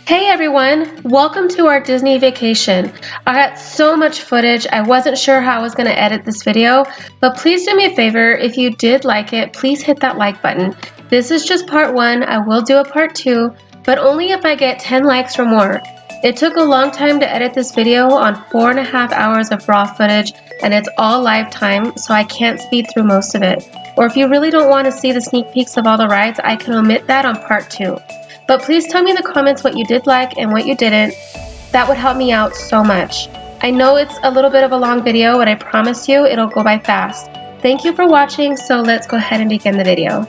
Hey everyone, welcome to our Disney vacation. I got so much footage, I wasn't sure how I was going to edit this video, but please do me a favor, if you did like it, please hit that like button. This is just part 1, I will do a part 2, but only if I get 10 likes or more. It took a long time to edit this video on 4.5 hours of raw footage, and it's all live time, so I can't speed through most of it. Or if you really don't want to see the sneak peeks of all the rides, I can omit that on part 2. But please tell me in the comments what you did like and what you didn't. That would help me out so much. I know it's a little bit of a long video, but I promise you it'll go by fast. Thank you for watching, so let's go ahead and begin the video.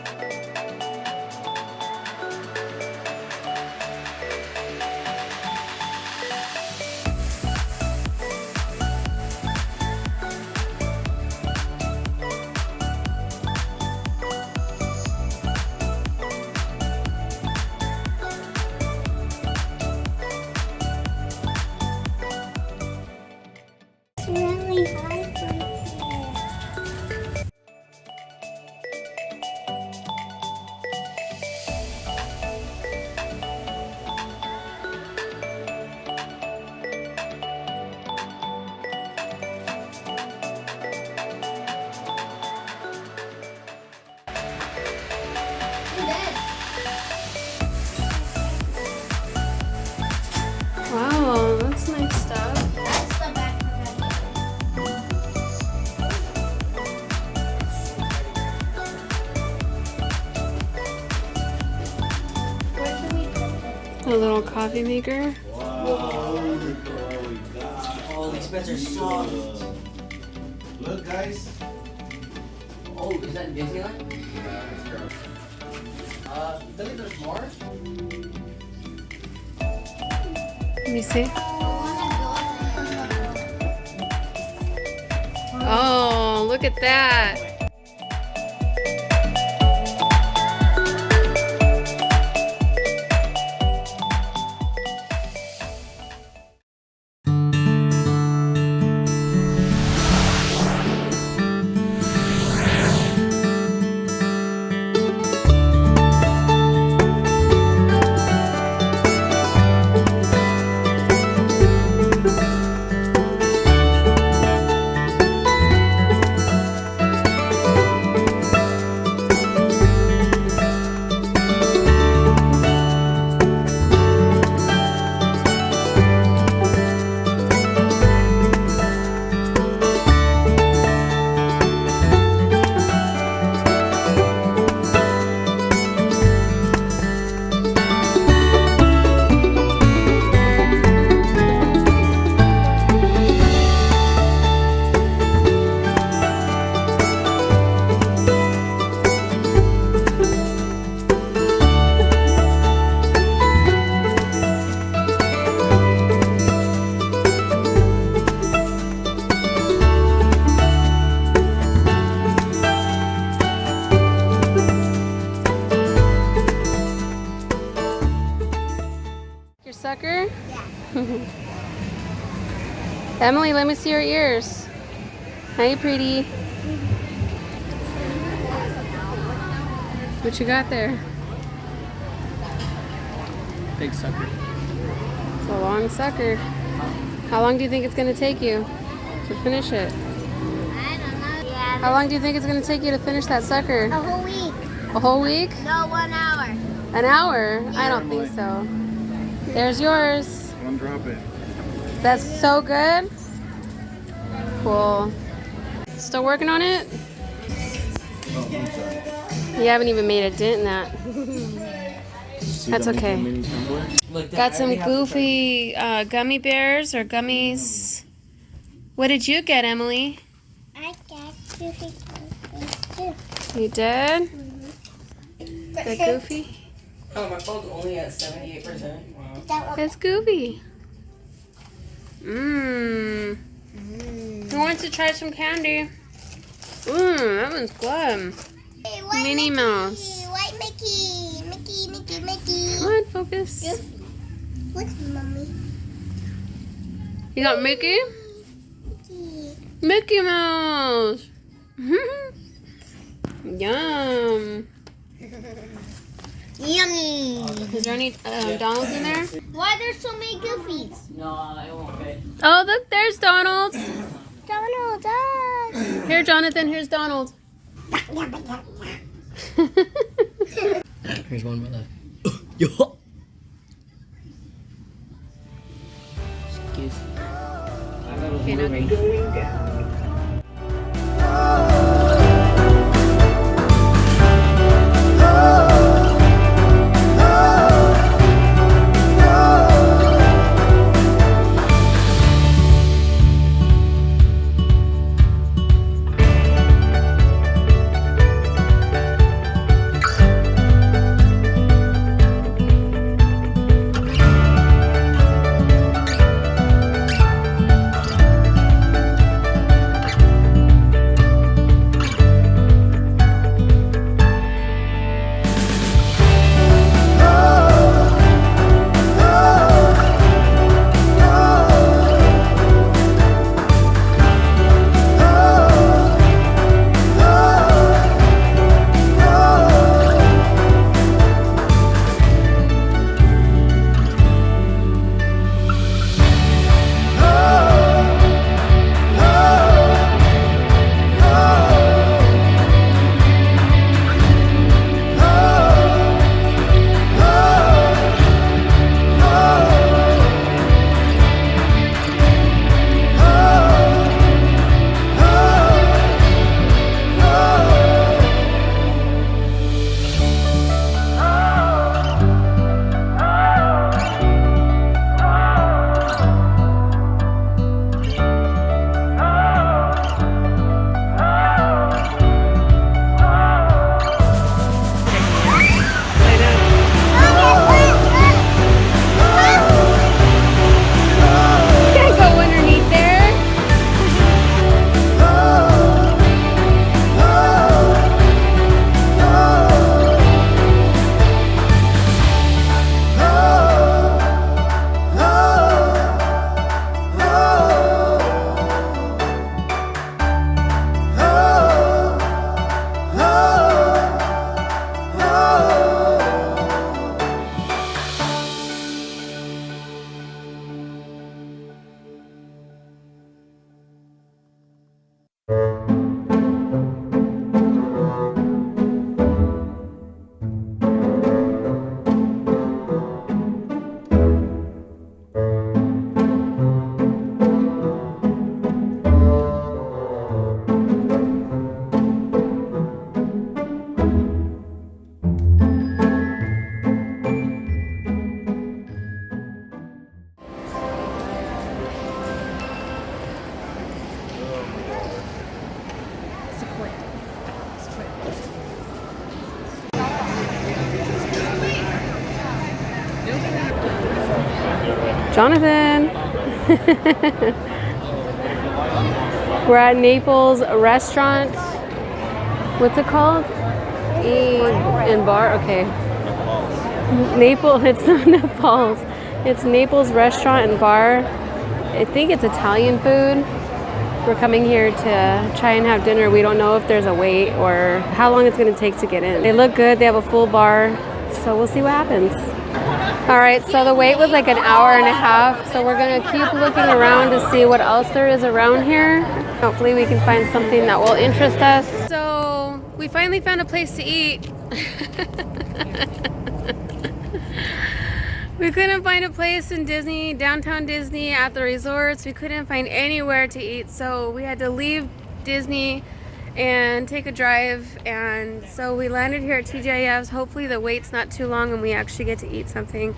Really high for here. Wow, that's nice stuff. That's the back of Where can we put it? A little coffee maker. Wow. Oh, these beds are soft. Look, guys. Oh, is that Disneyland? Look at there's more. Let me see. I wanna Oh, look at that. Your sucker? Yeah. Emily, let me see your ears. Hi, pretty. What you got there? Big sucker. It's a long sucker. How long do you think it's going to take you to finish it? I don't know. Yeah. How long do you think it's going to take you to finish that sucker? A whole week. A whole week? No, 1 hour. An hour? I don't think so. There's yours. One drop it. That's so good. Cool. Still working on it? Oh, I'm sorry. You haven't even made a dent in that. That's okay. Got some goofy gummy bears or gummies. What did you get, Emily? I got goofy too. You did? The goofy? Oh, my phone's only at 78%. Wow. That one. That's goofy. Mmm. Who wants to try some candy? Mmm, that one's good. Hey, white Minnie Mickey, Mouse. White Mickey. Mickey. Come on, focus. What's mommy? You got Mickey? Mickey Mouse. Yum. Yummy. Is there any Donald's in there? Why there's so many Goofies? No, it won't fit. Oh, look, there's Donald. Donald Duck. Here, Jonathan, here's Donald. Here's one more left. Yo. Excuse me. Okay, now- Can't go underneath there. Jonathan. We're at Naples restaurant. What's it called? And bar. Okay. Naples. It's not Naples. It's Naples restaurant and bar. I think it's Italian food. We're coming here to try and have dinner. We don't know if there's a wait or how long it's going to take to get in. They look good. They have a full bar. So we'll see what happens. All right, so the wait was like an hour and a half. So we're going to keep looking around to see what else there is around here. Hopefully we can find something that will interest us. So we finally found a place to eat. We couldn't find a place in Disney, downtown Disney, at the resorts. We couldn't find anywhere to eat, so we had to leave Disney and take a drive. And so we landed here at Tgifs. Hopefully the wait's not too long and we actually get to eat something.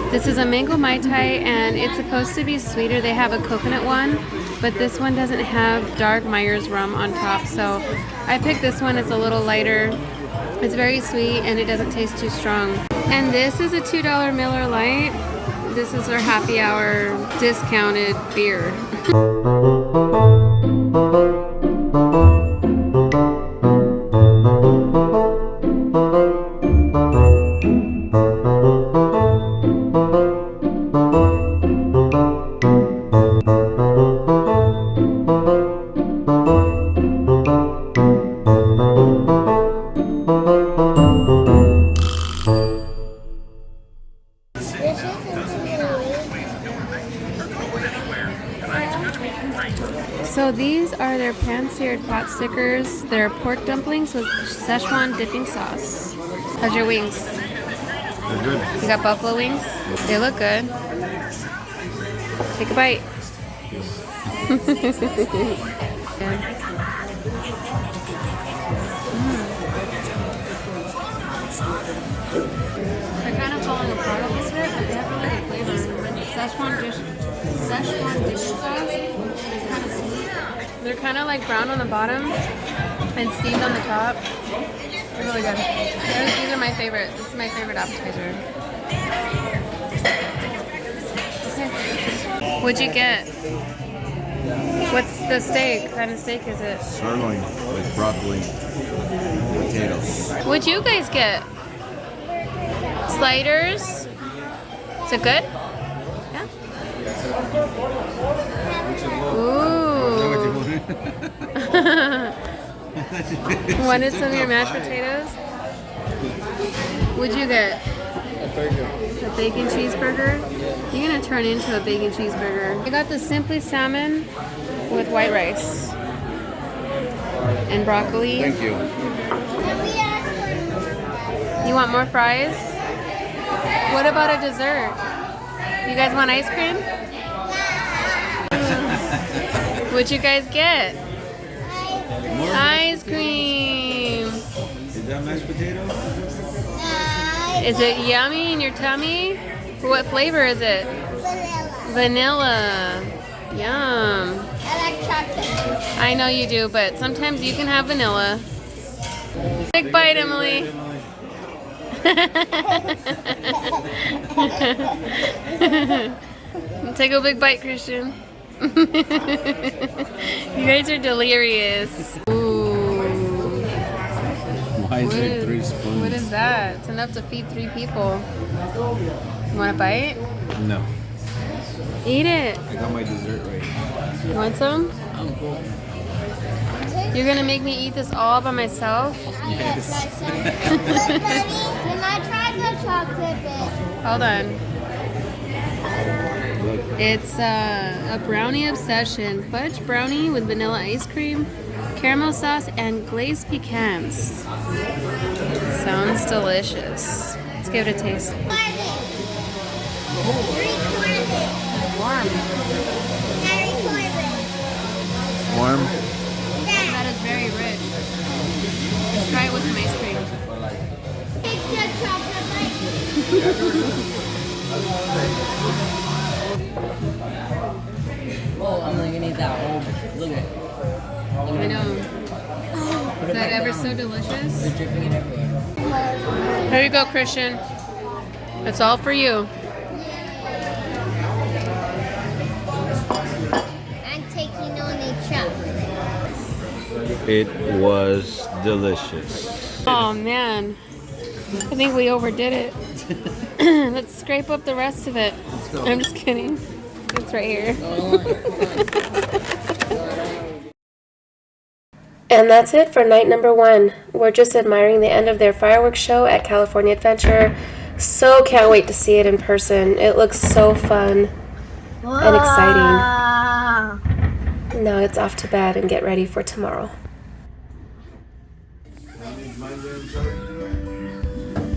This is a mango Mai Tai, and it's supposed to be sweeter. They have a coconut one, but this one doesn't have dark Myers rum on top. So I picked this one. It's a little lighter. It's very sweet and it doesn't taste too strong. And this is a $2 Miller Lite. This is our happy hour discounted beer. So these are their pan-seared pot stickers. They're pork dumplings with Szechuan dipping sauce. How's your wings? They're good. You got buffalo wings? They look good. Take a bite. They're kind of falling apart a little bit, but they have really good flavor. Szechuan dish sauce is kind of sweet. They're kind of like brown on the bottom and steamed on the top. They're really good. These are my favorite. This is my favorite appetizer. Okay. What'd you get? What's the steak? What kind of steak is it? Sirloin with broccoli, potatoes. What'd you guys get? Sliders? Is it good? Yeah? Ooh. Wanted some of your mashed potatoes? What'd you get? A bacon cheeseburger? You're gonna turn into a bacon cheeseburger. I got the Simply Salmon with white rice and broccoli. Thank you. You want more fries? What about a dessert? You guys want ice cream? What'd you guys get? Ice cream. Is that mashed potato? Is it yummy in your tummy? What flavor is it? Vanilla. Yum. I like chocolate. I know you do, but sometimes you can have vanilla. Big bite, Emily. Take a big bite, Christian. You guys are delirious. Ooh. Why is it 3 spoons? What is that? It's enough to feed 3 people. You want a bite? No. Eat it. I got my dessert right. You want some? You're gonna make me eat this all by myself? Yes. Look, Daddy, can I try the chocolate bit? Hold on. Look. It's a brownie obsession. Fudge brownie with vanilla ice cream, caramel sauce, and glazed pecans. Sounds delicious. Let's give it a taste. Warm. Warm. That is very rich. Let's try it with some ice cream. Take the chocolate bite. Oh, I'm gonna need that whole. Look at it. I know. Is that ever so delicious? They're dripping it everywhere. Here you go, Christian. It's all for you. I'm taking on a chop. It was delicious. Oh man, I think we overdid it. Let's scrape up the rest of it. I'm just kidding. It's right here. And that's it for night number 1. We're just admiring the end of their fireworks show at California Adventure. So can't wait to see it in person. It looks so fun and exciting. Now it's off to bed and get ready for tomorrow.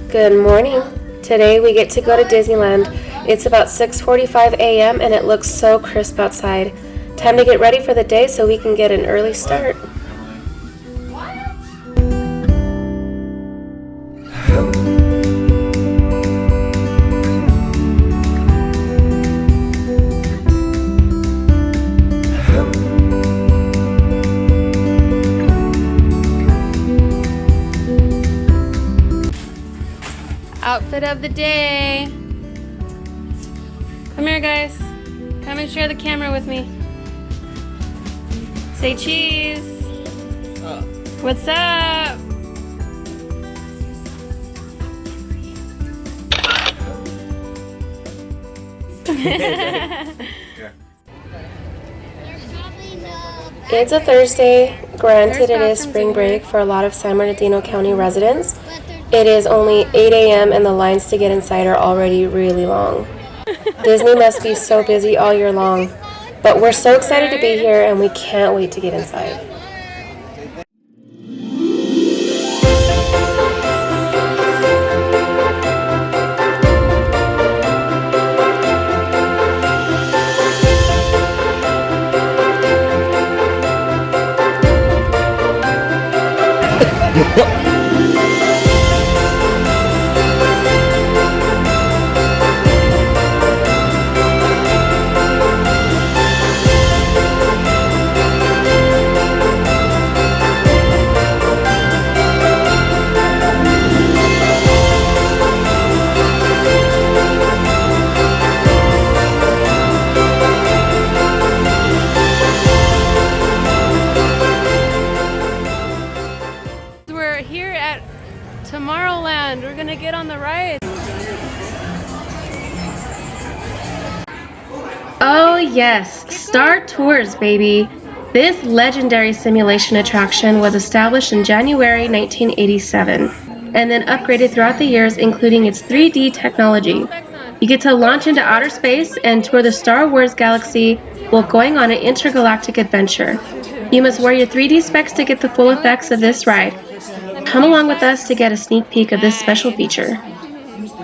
Good morning. Today we get to go to Disneyland. It's about 6:45 a.m. and it looks so crisp outside. Time to get ready for the day so we can get an early start. Outfit of the day. Come here, guys. Come and share the camera with me. Say cheese. What's up? It's a Thursday. Granted, it is spring break for a lot of San Bernardino County residents, It is only 8 a.m. and the lines to get inside are already really long. Disney must be so busy all year long. But we're so excited to be here and we can't wait to get inside. We're here at Tomorrowland. We're gonna get on the ride. Oh yes, Star Tours, baby. This legendary simulation attraction was established in January 1987 and then upgraded throughout the years, including its 3D technology. You get to launch into outer space and tour the Star Wars galaxy while going on an intergalactic adventure. You must wear your 3D specs to get the full effects of this ride. Come along with us to get a sneak peek of this special feature.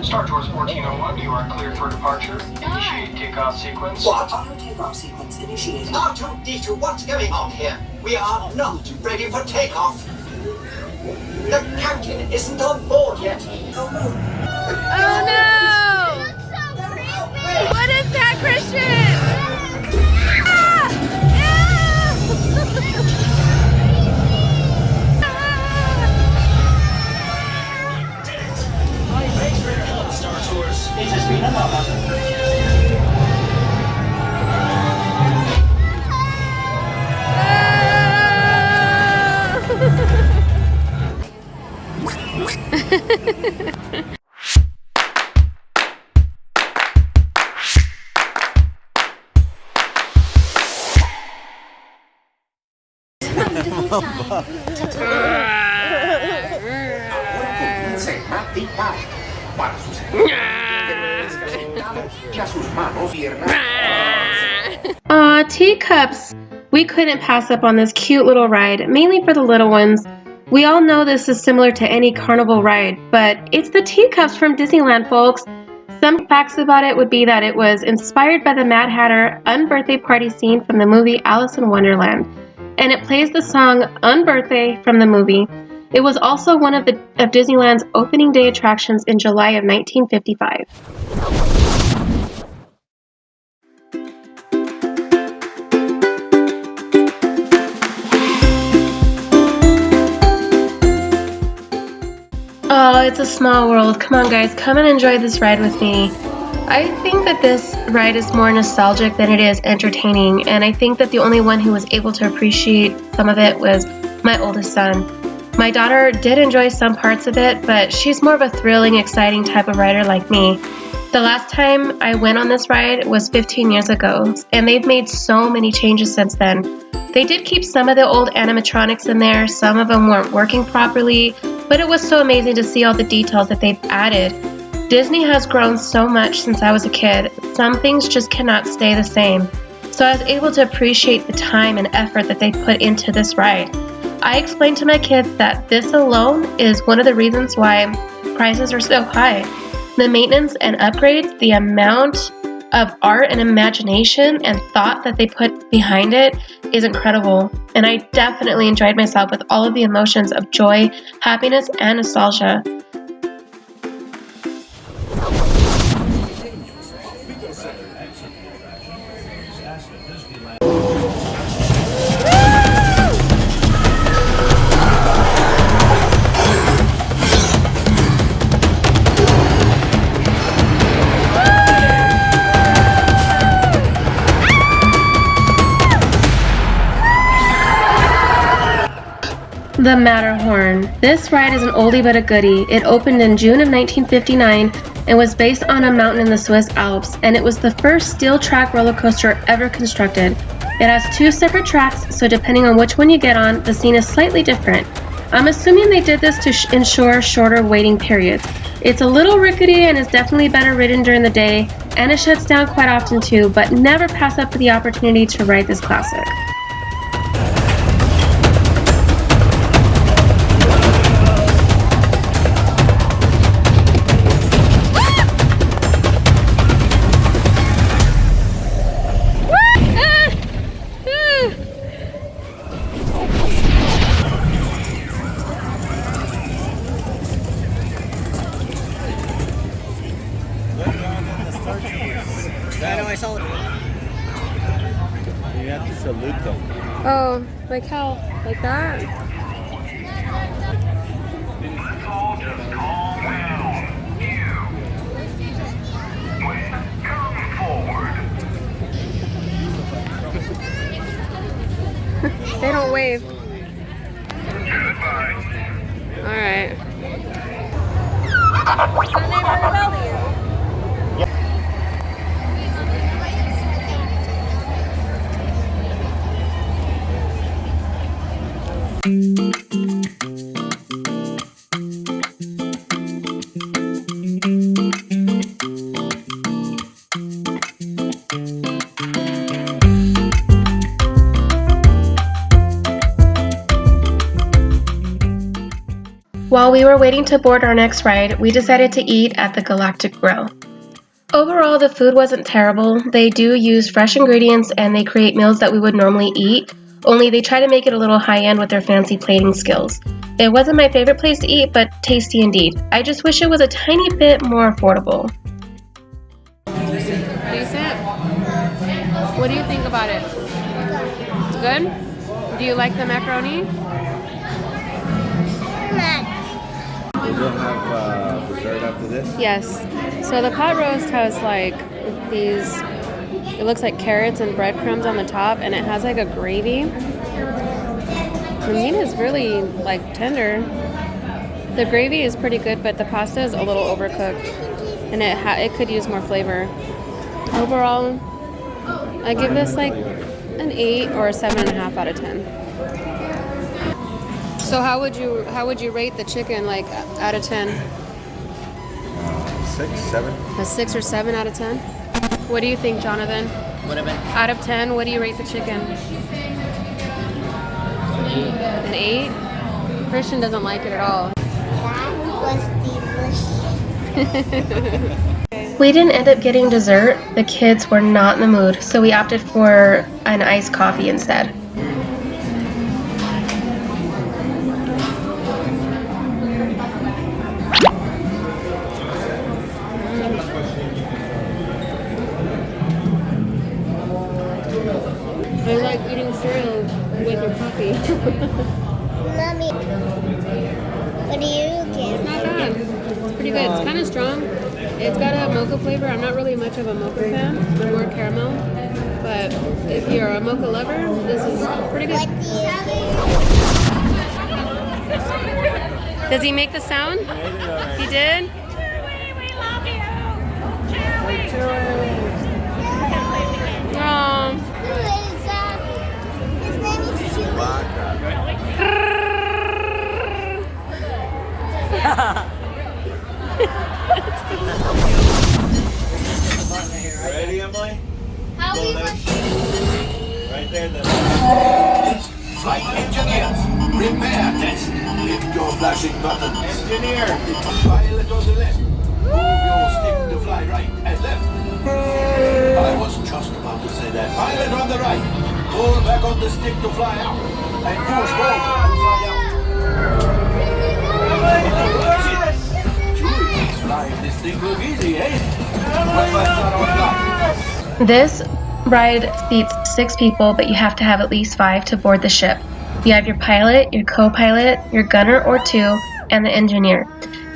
Star Tours 1401, you are cleared for departure. Initiate takeoff sequence. What? Takeoff sequence initiated. R2-D2, what's going on here? We are not ready for takeoff. The captain isn't on board yet. Oh no! What is that, Christian? Ah! Star Tours, it has been an honor. Aw, teacups! We couldn't pass up on this cute little ride, mainly for the little ones. We all know this is similar to any carnival ride, but it's the teacups from Disneyland, folks. Some facts about it would be that it was inspired by the Mad Hatter Unbirthday Party scene from the movie Alice in Wonderland, and it plays the song Unbirthday from the movie. It was also one of Disneyland's opening day attractions in July of 1955. Oh, it's a small world. Come on, guys, come and enjoy this ride with me. I think that this ride is more nostalgic than it is entertaining, and I think that the only one who was able to appreciate some of it was my oldest son. My daughter did enjoy some parts of it, but she's more of a thrilling, exciting type of rider like me. The last time I went on this ride was 15 years ago, and they've made so many changes since then. They did keep some of the old animatronics in there, some of them weren't working properly, but it was so amazing to see all the details that they've added. Disney has grown so much since I was a kid. Some things just cannot stay the same. So I was able to appreciate the time and effort that they put into this ride. I explained to my kids that this alone is one of the reasons why prices are so high. The maintenance and upgrades, the amount of art and imagination and thought that they put behind it is incredible. And I definitely enjoyed myself with all of the emotions of joy, happiness, and nostalgia. The Matterhorn. This ride is an oldie but a goodie. It opened in June of 1959 and was based on a mountain in the Swiss Alps, and it was the first steel track roller coaster ever constructed. It has two separate tracks, so depending on which one you get on, the scene is slightly different. I'm assuming they did this to ensure shorter waiting periods. It's a little rickety and is definitely better ridden during the day, and it shuts down quite often too, but never pass up the opportunity to ride this classic. I know, I saw it. You have to salute them. Oh, like how? Like that? They don't wave. All right. While we were waiting to board our next ride, we decided to eat at the Galactic Grill. Overall, the food wasn't terrible. They do use fresh ingredients and they create meals that we would normally eat, only they try to make it a little high-end with their fancy plating skills. It wasn't my favorite place to eat, but tasty indeed. I just wish it was a tiny bit more affordable. Decent? What do you think about it? It's good? Do you like the macaroni? We will have dessert after this. Yes. So the pot roast has like these, it looks like carrots and breadcrumbs on the top, and it has like a gravy. The meat is really like tender. The gravy is pretty good, but the pasta is a little overcooked, and it could use more flavor. Overall, I give this like an 8 or a 7.5 out of 10. So how would you rate the chicken, like out of 10? 6, 7. A 6 or 7 out of 10? What do you think, Jonathan? What about Out of 10, what do you rate the chicken? An 8? Christian doesn't like it at all. That was delicious. We didn't end up getting dessert. The kids were not in the mood, so we opted for an iced coffee instead. I like eating cereal with your coffee. Mommy, what do you give? Not bad. It's pretty good. It's kind of strong. It's got a mocha flavor. I'm not really much of a mocha fan. I'm more caramel. But if you're a mocha lover, this is pretty good. What do you give? Does he make the sound? He did? Oh. Who is that? His name is Ready, Emily? How we Right there, then. Flight engineers, prepare test. Hit your flashing buttons. Engineer. Pilot on the left. Move your stick to fly right and left. I was just about to say that. Pilot on the right. Pull back on the stick to fly out. And push forward to fly out. That's it. Julie makes flying this thing look easy, eh? But that's not our flight. This ride seats 6 people, but you have to have at least 5 to board the ship. You have your pilot, your co-pilot, your gunner or 2, and the engineer.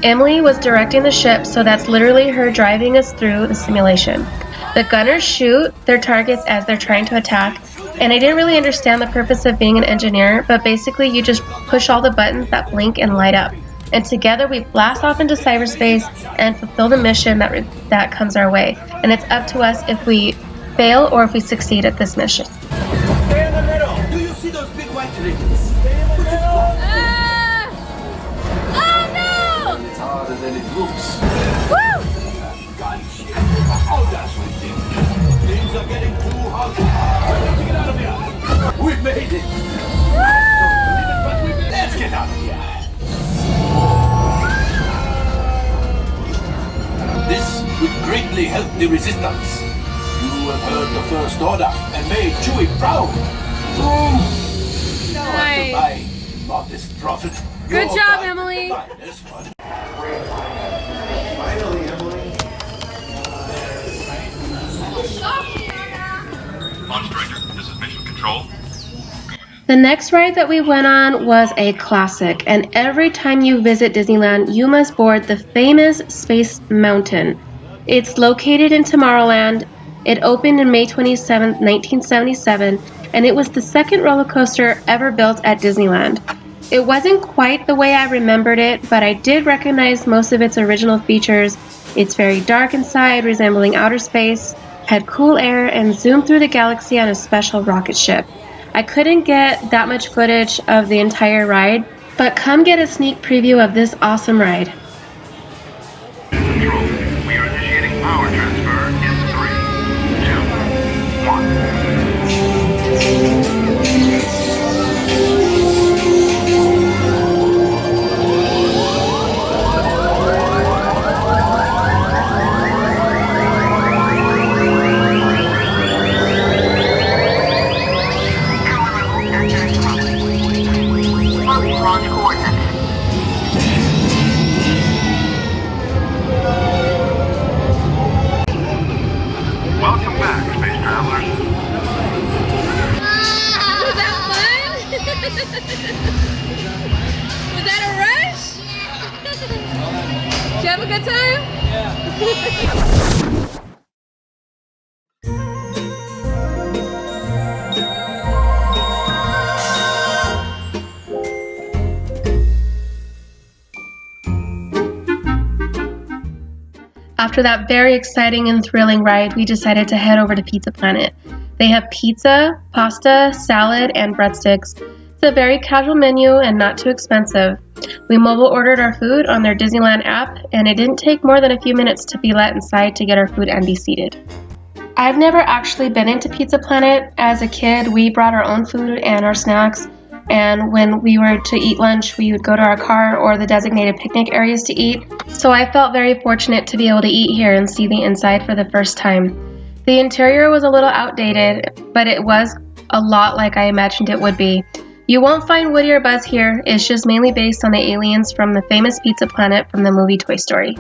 Emily was directing the ship, so that's literally her driving us through the simulation. The gunners shoot their targets as they're trying to attack, and I didn't really understand the purpose of being an engineer, but basically you just push all the buttons that blink and light up. And together we blast off into cyberspace and fulfill the mission that comes our way. And it's up to us if we fail or if we succeed at this mission. Stay in the middle. Do you see those big white rings? Stay in the middle. Get out of here! We made it! Let's get out of here! This would greatly help the resistance. You have heard the First Order and made Chewie proud. Now I have to buy modest profit. Good Your job, time Emily. to buy this one. Finally, Emily. Launch Director, this is Mission Control. The next ride that we went on was a classic, and every time you visit Disneyland, you must board the famous Space Mountain. It's located in Tomorrowland. It opened in May 27, 1977, and it was the second roller coaster ever built at Disneyland. It wasn't quite the way I remembered it, but I did recognize most of its original features. It's very dark inside, resembling outer space, had cool air, and zoomed through the galaxy on a special rocket ship. I couldn't get that much footage of the entire ride, but come get a sneak preview of this awesome ride. Control, we are initiating power transfer in 3, 2, 1. Launch coordinates. Welcome back, space travelers. Was that fun? Was that a rush? Did you have a good time? After that very exciting and thrilling ride, we decided to head over to Pizza Planet. They have pizza, pasta, salad, and breadsticks. It's a very casual menu and not too expensive. We mobile ordered our food on their Disneyland app, and it didn't take more than a few minutes to be let inside to get our food and be seated. I've never actually been into Pizza Planet. As a kid, we brought our own food and our snacks, and when we were to eat lunch, we would go to our car or the designated picnic areas to eat. So I felt very fortunate to be able to eat here and see the inside for the first time. The interior was a little outdated, but it was a lot like I imagined it would be. You won't find Woody or Buzz here. It's just mainly based on the aliens from the famous Pizza Planet from the movie Toy Story.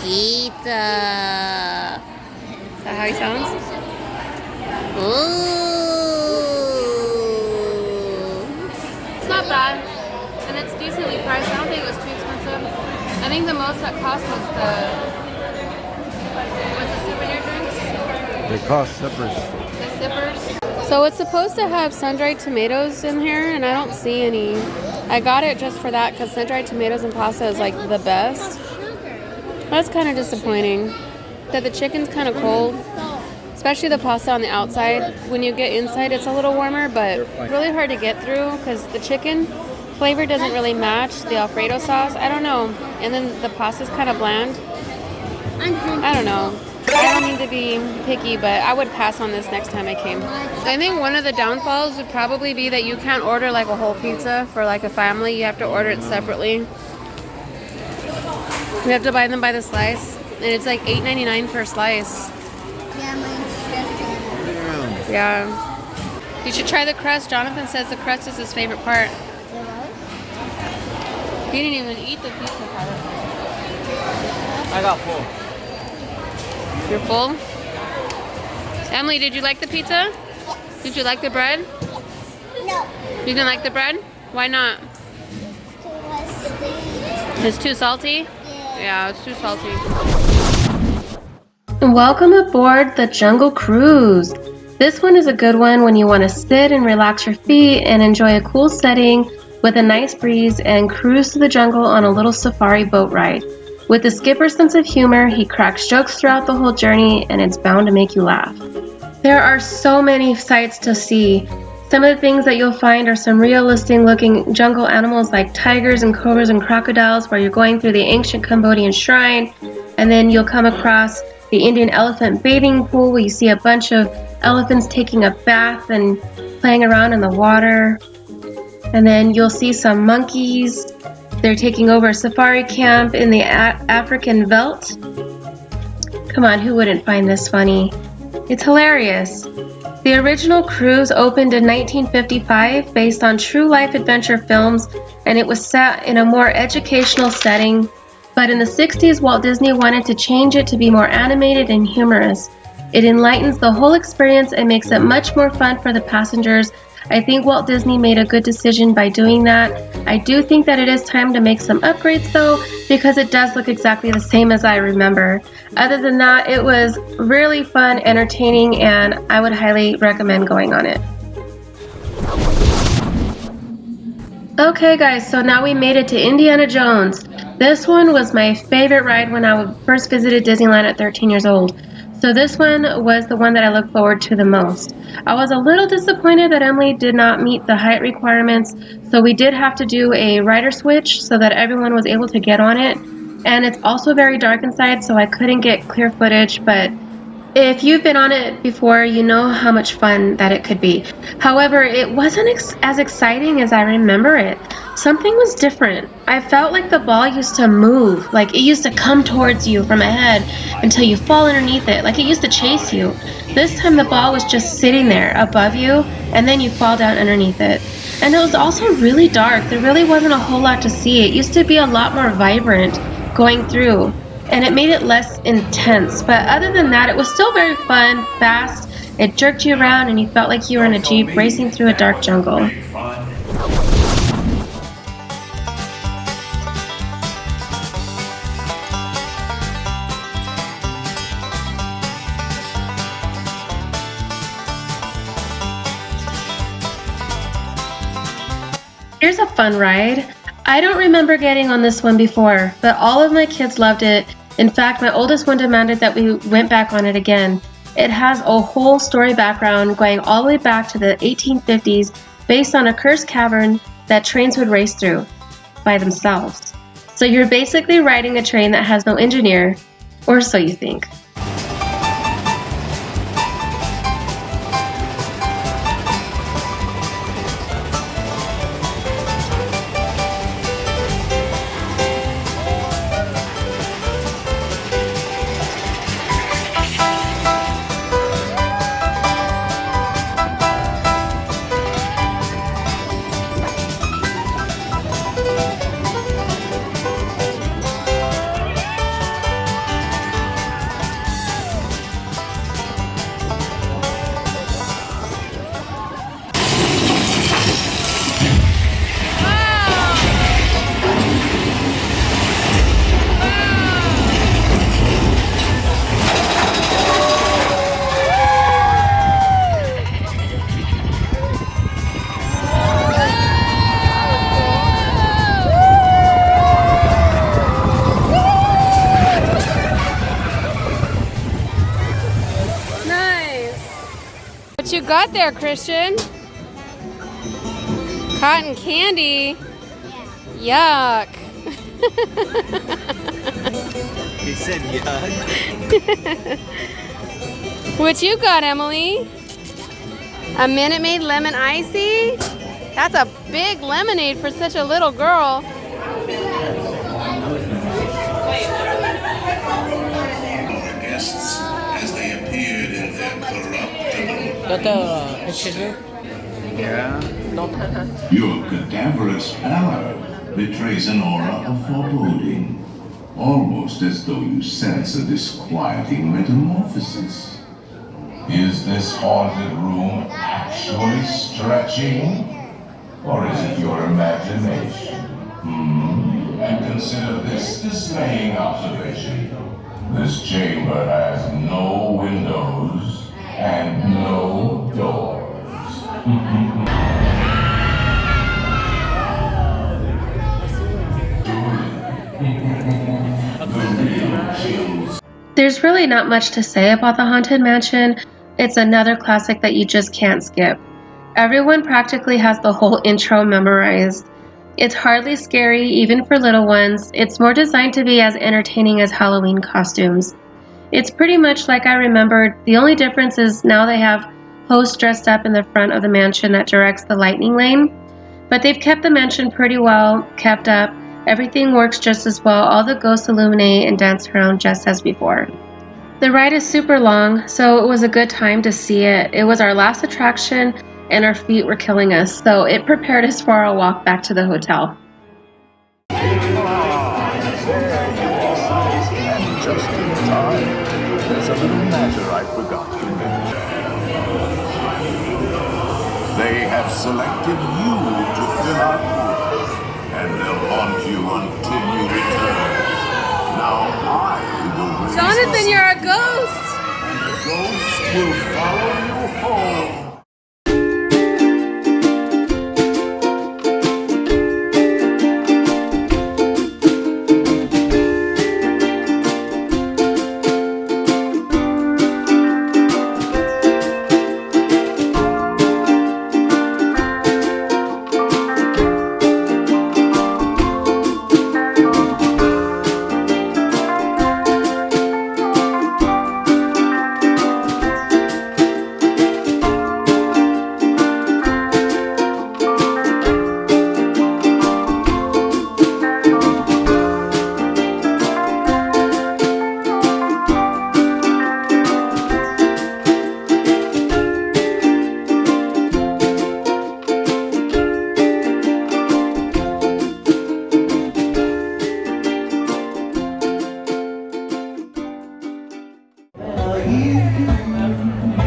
Pizza. Is that how he sounds? Ooh. It's not bad, and it's decently priced. I don't think it was too expensive. I think the most that cost was the souvenir drinks. They cost zippers. The sippers. So it's supposed to have sun-dried tomatoes in here, and I don't see any. I got it just for that because sun-dried tomatoes and pasta is like the best. That's kind of disappointing. That the chicken's kind of cold, especially the pasta on the outside. When you get inside, it's a little warmer, but really hard to get through because the chicken flavor doesn't really match the Alfredo sauce. I don't know. And then the pasta's kind of bland. I don't know. I don't mean to be picky, but I would pass on this next time I came. I think one of the downfalls would probably be that you can't order like a whole pizza for like a family. You have to order it separately. We have to buy them by the slice, and it's like $8.99 per slice. Yeah, mine's just Yeah. You should try the crust. Jonathan says the crust is his favorite part. He didn't even eat the pizza part. I got full. You're full? Emily, did you like the pizza? Did you like the bread? No. You didn't like the bread? Why not? It's too salty? Yeah, it's too salty. Welcome aboard the Jungle Cruise. This one is a good one when you want to sit and relax your feet and enjoy a cool setting with a nice breeze and cruise to the jungle on a little safari boat ride. With a skipper's sense of humor, he cracks jokes throughout the whole journey, and it's bound to make you laugh. There are so many sights to see. Some of the things that you'll find are some realistic looking jungle animals like tigers and cobras and crocodiles where you're going through the ancient Cambodian shrine, and then you'll come across the Indian elephant bathing pool where you see a bunch of elephants taking a bath and playing around in the water. And then you'll see some monkeys. They're taking over a safari camp in the African veldt. Come on, who wouldn't find this funny? It's hilarious. The original cruise opened in 1955 based on true life adventure films, and it was set in a more educational setting. But in the 60s, Walt Disney wanted to change it to be more animated and humorous. It enlightens the whole experience and makes it much more fun for the passengers. I think Walt Disney made a good decision by doing that. I do think that it is time to make some upgrades though, because it does look exactly the same as I remember. Other than that, it was really fun, entertaining, and I would highly recommend going on it. Okay guys, so now we made it to Indiana Jones. This one was my favorite ride when I first visited Disneyland at 13 years old. So this one was the one that I look forward to the most. I was a little disappointed that Emily did not meet the height requirements, so we did have to do a rider switch so that everyone was able to get on it. And it's also very dark inside, so I couldn't get clear footage, but if you've been on it before, you know how much fun that it could be. However, it wasn't as exciting as I remember it. Something was different. I felt like the ball used to move, like it used to come towards you from ahead until you fall underneath it, like it used to chase you. This time the ball was just sitting there above you, and then you fall down underneath it. And it was also really dark. There really wasn't a whole lot to see. It used to be a lot more vibrant going through, and it made it less intense. But other than that, it was still very fun, fast. It jerked you around and you felt like you were in a Jeep racing through a dark jungle. Here's a fun ride. I don't remember getting on this one before, but all of my kids loved it. In fact, my oldest one demanded that we went back on it again. It has a whole story background going all the way back to the 1850s based on a cursed cavern that trains would race through by themselves. So you're basically riding a train that has no engineer, or so you think. What you got there, Christian? Cotton candy? Yuck. He said yuck. What you got, Emily? A Minute Maid lemon icy? That's a big lemonade for such a little girl. Guests, as they appeared in their corruptible. Yeah. Your cadaverous pallor betrays an aura of foreboding, almost as though you sense a disquieting metamorphosis. Is this haunted room actually stretching? Or is it your imagination? And consider this dismaying observation. This chamber has no windows and no doors. There's really not much to say about the Haunted Mansion. It's another classic that you just can't skip. Everyone practically has the whole intro memorized. It's hardly scary, even for little ones. It's more designed to be as entertaining as Halloween costumes. It's pretty much like I remembered. The only difference is now they have hosts dressed up in the front of the mansion that directs the lightning lane. But they've kept the mansion pretty well kept up. Everything works just as well. All the ghosts illuminate and dance around just as before. The ride is super long, so it was a good time to see it. It was our last attraction, and our feet were killing us, so it prepared us for our walk back to the hotel. Just in time. There's a little matter I forgot to mention. They have selected you to fill our pool, and they'll haunt you until you return. Now I will raise Jonathan, you're a ghost! and the ghosts will follow you home.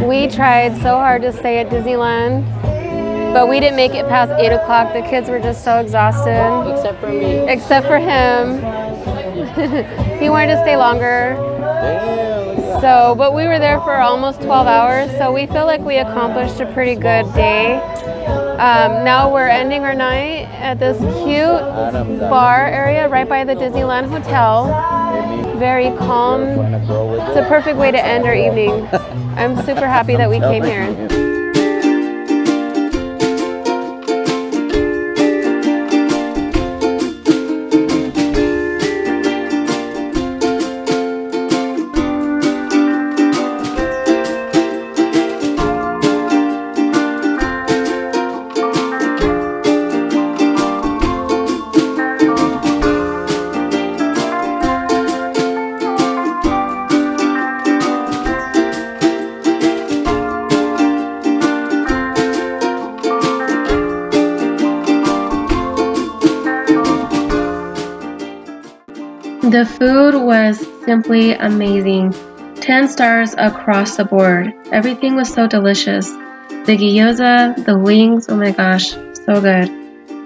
We tried so hard to stay at Disneyland, but we didn't make it past 8 o'clock. The kids were just so exhausted. Except for me. Except for him. He wanted to stay longer. So, but we were there for almost 12 hours, so we feel like we accomplished a pretty good day. Now we're ending our night at this cute bar area right by the Disneyland Hotel. Very calm. It's a perfect way to end our evening. I'm super happy that we came here. The food was simply amazing. 10 stars across the board. Everything was so delicious. The gyoza, the wings, oh my gosh, so good.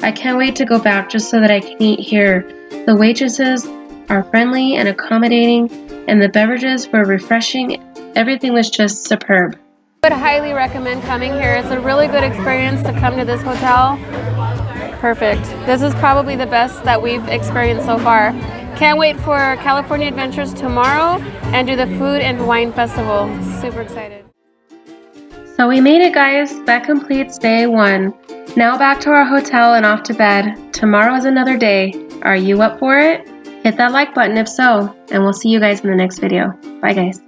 I can't wait to go back just so that I can eat here. The waitresses are friendly and accommodating, and the beverages were refreshing. Everything was just superb. I would highly recommend coming here. It's a really good experience to come to this hotel. Perfect. This is probably the best that we've experienced so far. Can't wait for California Adventures tomorrow and do the food and wine festival. Super excited. So we made it, guys. That completes day 1. Now back to our hotel and off to bed. Tomorrow is another day. Are you up for it? Hit that like button if so, and we'll see you guys in the next video. Bye, guys.